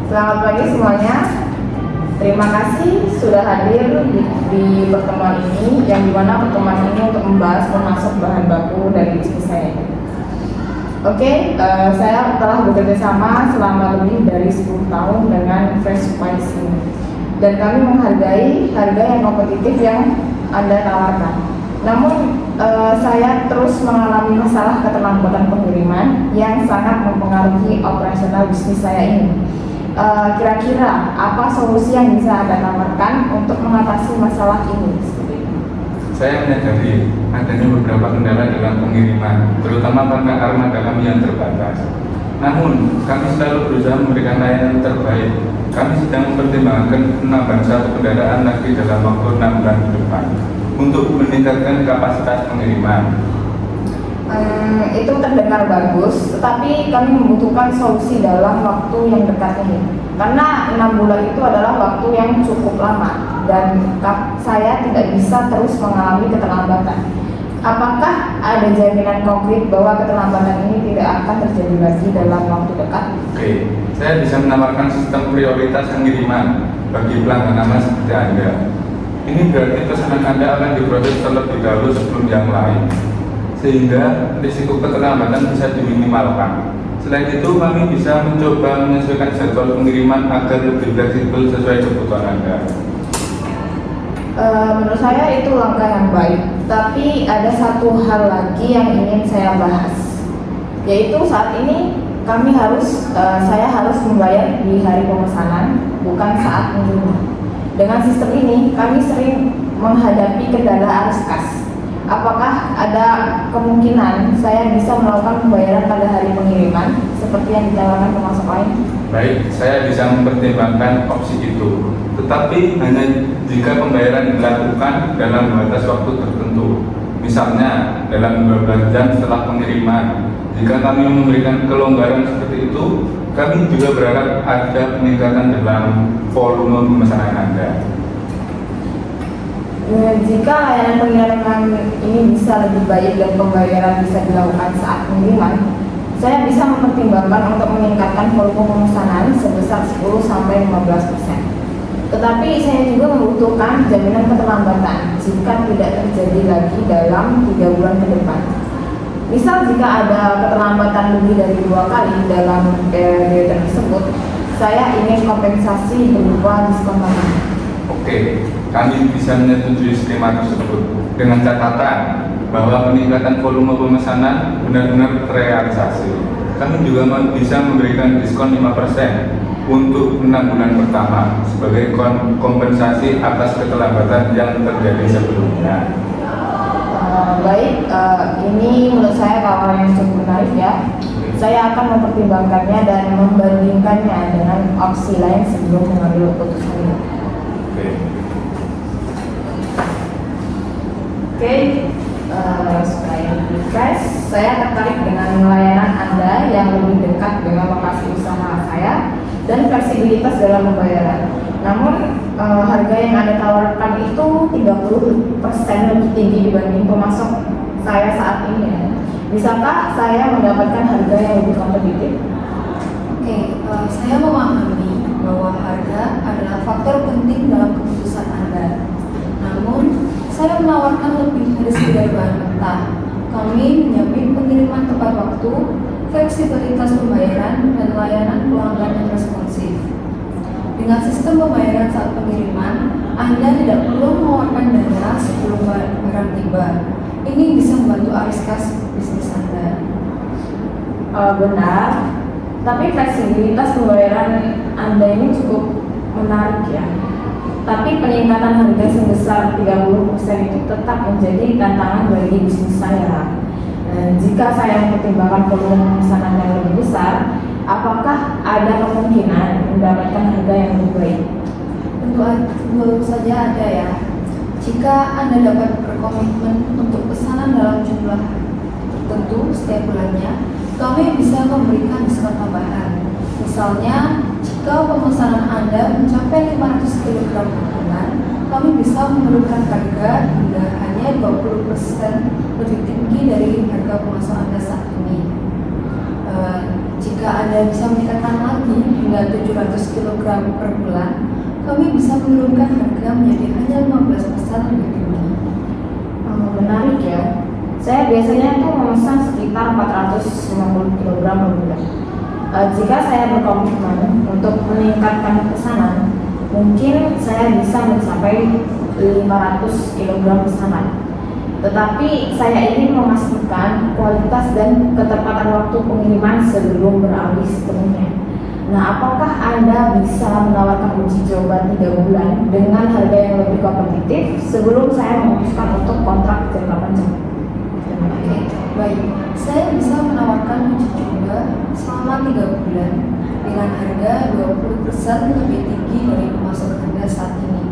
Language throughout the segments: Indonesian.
Selamat pagi semuanya. Terima kasih sudah hadir di pertemuan ini, yang dimana pertemuan ini untuk membahas memasuk bahan baku dari bisnis saya. Saya telah bekerja sama selama lebih dari 10 tahun dengan Fresh Spice ini, dan kami menghargai harga yang kompetitif yang Anda tawarkan. Namun saya terus mengalami masalah keterlambatan pengiriman yang sangat mempengaruhi operasional bisnis saya ini. Kira-kira apa solusi yang bisa Anda tawarkan untuk mengatasi masalah ini? Saya menyadari adanya beberapa kendala dalam pengiriman, terutama karena armada kami yang terbatas. Namun, kami selalu berusaha memberikan layanan terbaik. Kami sedang mempertimbangkan penambahan satu kendaraan lagi dalam waktu 6 bulan ke depan untuk meningkatkan kapasitas pengiriman. Itu terdengar bagus, tetapi kami membutuhkan solusi dalam waktu yang dekat ini. Karena 6 bulan itu adalah waktu yang cukup lama, dan saya tidak bisa terus mengalami keterlambatan. Apakah ada jaminan konkret bahwa keterlambatan ini tidak akan terjadi lagi dalam waktu dekat? Oke, saya bisa menawarkan sistem prioritas pengiriman bagi pelanggan lama seperti Anda. Ini berarti pesanan Anda akan diproses terlebih dahulu sebelum yang lain, sehingga risiko keterlambatan bisa diminimalkan. Selain itu, kami bisa mencoba menyesuaikan jadwal pengiriman agar lebih fleksibel sesuai kebutuhan Anda. Menurut saya itu langkah yang baik, tapi ada satu hal lagi yang ingin saya bahas, yaitu saat ini saya harus membayar di hari pemesanan, bukan saat pengiriman. Dengan sistem ini, kami sering menghadapi kendala arus kas. Apakah ada kemungkinan saya bisa melakukan pembayaran pada hari pengiriman seperti yang ditawarkan pemasok lain? Baik, saya bisa mempertimbangkan opsi itu, tetapi hanya jika pembayaran dilakukan dalam batas waktu tertentu. Misalnya, dalam 12 jam setelah pengiriman. Jika kami memberikan kelonggaran seperti itu, kami juga berharap ada peningkatan dalam volume pemesanan Anda. Jika layanan pengiriman ini bisa lebih baik dan pembayaran bisa dilakukan saat pengiriman, saya bisa mempertimbangkan untuk meningkatkan volume pemesanan sebesar 10-15%. Tetapi saya juga membutuhkan jaminan keterlambatan jika tidak terjadi lagi dalam 3 bulan ke depan. Misal jika ada keterlambatan lebih dari 2 kali dalam periode tersebut, saya ingin kompensasi berupa diskon tambahan. Oke, kami bisa menyetujui skema tersebut dengan catatan bahwa peningkatan volume pemesanan benar-benar terrealisasi. Kami juga bisa memberikan diskon 5% untuk 6 bulan pertama sebagai kompensasi atas keterlambatan yang terjadi sebelumnya. Ini menurut saya tawaran yang cukup menarik ya. Saya akan mempertimbangkannya dan membandingkannya dengan opsi lain sebelum mengambil keputusan ini. Supaya lebih fresh, saya tertarik dengan layanan Anda yang lebih dekat dengan lokasi usaha saya dan fleksibilitas dalam pembayaran. Namun harga yang Anda tawarkan itu 30% lebih tinggi dibanding pemasok saya saat ini. Bisakah saya mendapatkan harga yang lebih kompetitif? Saya memahami bahwa harga adalah faktor penting dalam keputusan Anda. Namun, saya menawarkan lebih dari sekedar bahan mentah. Kami menjamin pengiriman tepat waktu, fleksibilitas pembayaran, dan layanan pelanggan yang responsif. Dengan sistem pembayaran saat pengiriman, Anda tidak perlu mengeluarkan dana sebelum barang tiba. Ini bisa membantu arus kas bisnis Anda. Benar, tapi fleksibilitas pembayaran Anda ini cukup menarik ya. Tapi peningkatan harga sebesar 30% itu tetap menjadi tantangan bagi bisnis saya. Jika saya mempertimbangkan volume pemesanan yang lebih besar, apakah ada kemungkinan mendapatkan harga yang lebih baik? Tentu saja ada ya. Jika Anda dapat berkomitmen untuk pesanan dalam jumlah tertentu setiap bulannya, kami bisa memberikan diskon tambahan. Misalnya, jika pemesanan Anda mencapai 500 kg per bulan, kami bisa menurunkan harga hingga hanya 20% lebih tinggi dari harga pemasok Anda saat ini. Jika Anda bisa meningkatkan lagi hingga hingga 700 kg per bulan, kami bisa menurunkan harga menjadi hanya 15% lebih tinggi. Menarik ya. Saya biasanya tuh memesan sekitar 450 kg per bulan. Jika saya berkomitmen untuk meningkatkan pesanan, mungkin saya bisa mencapai 500 kg pesanan. Tetapi saya ingin memastikan kualitas dan ketepatan waktu pengiriman sebelum beralih sepenuhnya. Nah, apakah Anda bisa menawarkan uji coba 3 bulan dengan harga yang lebih kompetitif sebelum saya memutuskan untuk kontrak jangka panjang? Oke, baik. Saya bisa menawarkan uji coba selama 3 bulan dengan harga 20% lebih tinggi dari pemasok harga saat ini.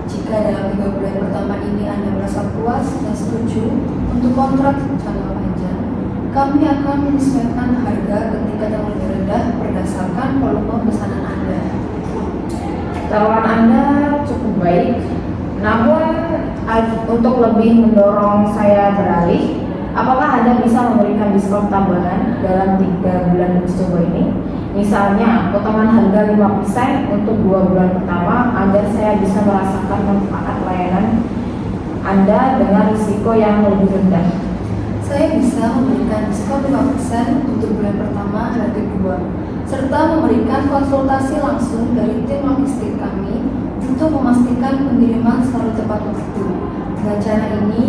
Jika dalam 3 bulan pertama ini Anda merasa puas dan setuju untuk kontrak jangka panjang, kami akan menyesuaikan harga ketika yang lebih rendah berdasarkan volume pesanan Anda. Tawaran Anda cukup baik, namun untuk lebih mendorong saya beralih, apakah Anda bisa memberikan diskon tambahan dalam 3 bulan uji coba ini? Misalnya, potongan harga 5% untuk 2 bulan pertama agar saya bisa merasakan manfaat layanan Anda dengan risiko yang lebih rendah. Saya bisa memberikan diskon 5% untuk bulan pertama dan kedua, serta memberikan konsultasi langsung dari tim logistik kami untuk memastikan pengiriman selalu tepat waktu. Dengan cara ini,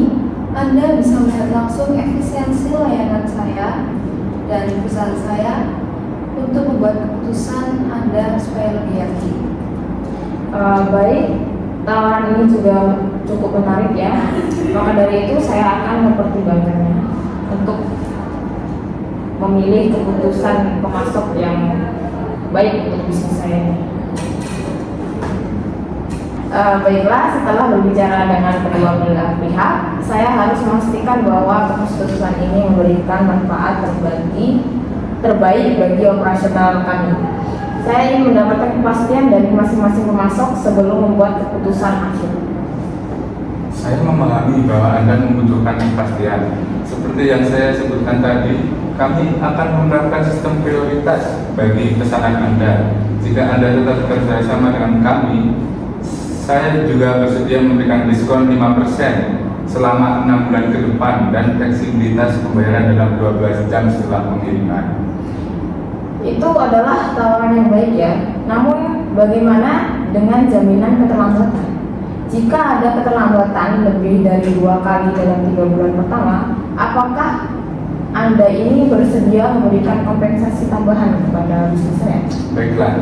Anda bisa melihat langsung efisiensi layanan saya dan perusahaan saya untuk membuat keputusan Anda supaya lebih yakin. Baik, tawaran ini juga cukup menarik ya. Maka dari itu saya akan mempertimbangkannya untuk memilih keputusan pemasok yang baik untuk bisnis saya ini. Baiklah, setelah berbicara dengan kedua belah pihak, saya harus memastikan bahwa keputusan ini memberikan manfaat terbaik bagi operasional kami. Saya ingin mendapatkan kepastian dari masing-masing pemasok sebelum membuat keputusan akhir. Saya memahami bahwa Anda membutuhkan kepastian. Seperti yang saya sebutkan tadi, kami akan menerapkan sistem prioritas bagi pesanan Anda. Jika Anda tetap bekerja sama dengan kami, saya juga bersedia memberikan diskon 5% selama 6 bulan ke depan dan fleksibilitas pembayaran dalam 12 jam setelah pengiriman. Itu adalah tawaran yang baik ya. Namun bagaimana dengan jaminan keterlambatan? Jika ada keterlambatan lebih dari 2 kali dalam 3 bulan pertama, apakah Anda ini bersedia memberikan kompensasi tambahan kepada bisnis saya? Baiklah,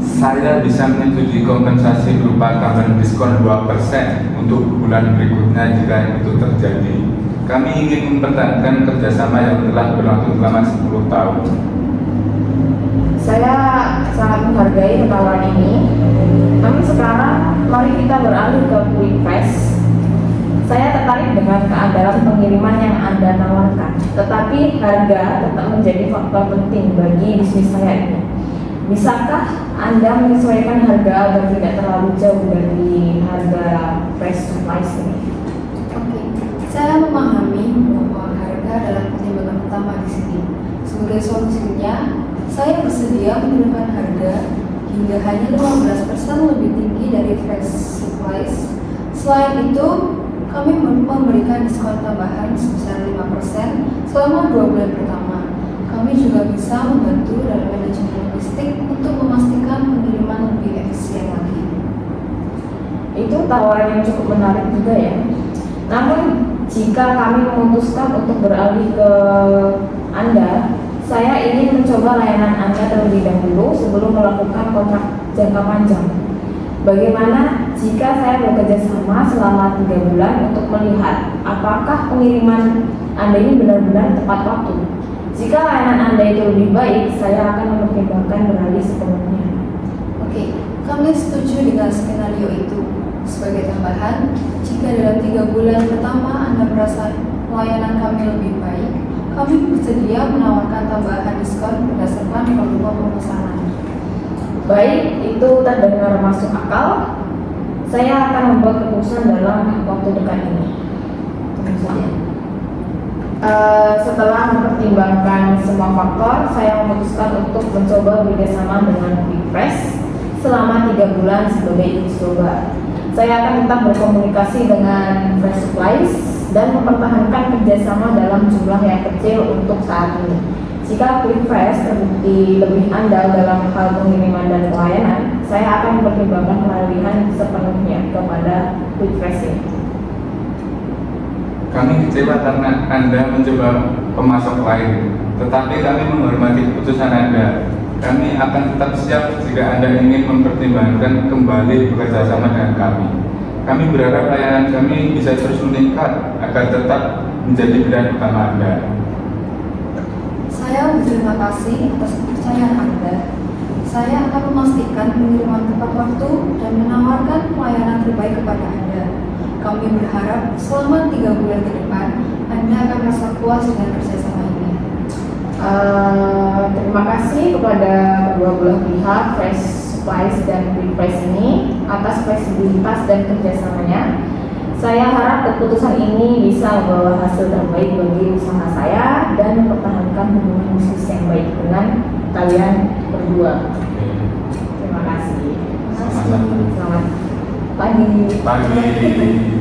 saya bisa menyetujui kompensasi berupa tambahan diskon 2% untuk bulan berikutnya jika itu terjadi. Kami ingin mempertahankan kerjasama yang telah berlangsung selama 10 tahun. Saya sangat menghargai tawaran ini. Namun sekarang mari kita beralih ke QuickFast. Saya tertarik dengan keandalan pengiriman yang Anda tawarkan, tetapi harga tetap menjadi faktor penting bagi bisnis saya ini. Bisakah Anda menyesuaikan harga agar tidak terlalu jauh dari harga Fresh Supplies ini? Oke, saya memahami bahwa harga adalah pertimbangan utama di sini. Sebagai solusinya, saya bersedia menurunkan harga hingga hanya 15% lebih tinggi dari Fresh Supplies. Selain itu, kami memberikan diskon tambahan sebesar 5% selama 2 bulan pertama. Kami juga bisa membantu dalam manajemen logistik untuk memastikan pengiriman lebih efisien lagi. Itu tawaran yang cukup menarik juga ya. Namun jika kami memutuskan untuk beralih ke Anda, saya ingin mencoba layanan Anda terlebih dahulu sebelum melakukan kontrak jangka panjang. Bagaimana jika saya bekerja sama selama 3 bulan untuk melihat apakah pengiriman Anda ini benar-benar tepat waktu? Jika layanan Anda itu lebih baik, saya akan mempertimbangkan beralih sepenuhnya. Oke, kami setuju dengan skenario itu. Sebagai tambahan, jika dalam 3 bulan pertama Anda merasa layanan kami lebih baik, kami bersedia menawarkan tambahan diskon berdasarkan volume pemesanan. Baik, itu terdengar masuk akal. Saya akan membuat keputusan dalam waktu dekat ini. Tentu saja. Setelah mempertimbangkan semua faktor, saya memutuskan untuk mencoba bekerjasama dengan Quick Fresh selama 3 bulan sebagai uji coba. Saya akan tetap berkomunikasi dengan Fresh Supplies dan mempertahankan kerjasama dalam jumlah yang kecil untuk saat ini. Jika Quick Fresh terbukti lebih andal dalam hal pengiriman dan pelayanan, saya akan mempertimbangkan pengalihan sepenuhnya kepada Quick Fresh ini. Kami kecewa karena Anda mencoba pemasok lain, tetapi kami menghormati keputusan Anda. Kami akan tetap siap jika Anda ingin mempertimbangkan kembali bekerja sama dengan kami. Kami berharap layanan kami bisa terus meningkat agar tetap menjadi pilihan utama Anda. Saya berterima kasih atas kepercayaan Anda. Saya akan memastikan pengiriman tepat waktu dan menawarkan pelayanan terbaik kepada Anda. Kami berharap selama 3 bulan ke depan Anda akan merasa puas dengan kerjasama ini. Terima kasih kepada kedua belah pihak Fresh Supplies dan Quick Fresh ini atas fleksibilitas dan kerjasamanya. Saya harap keputusan ini bisa membawa hasil terbaik bagi usaha saya dan mempertahankan hubungan bisnis yang baik dengan kalian berdua. Terima kasih. Sama-sama. Selamat pagi. Pagi.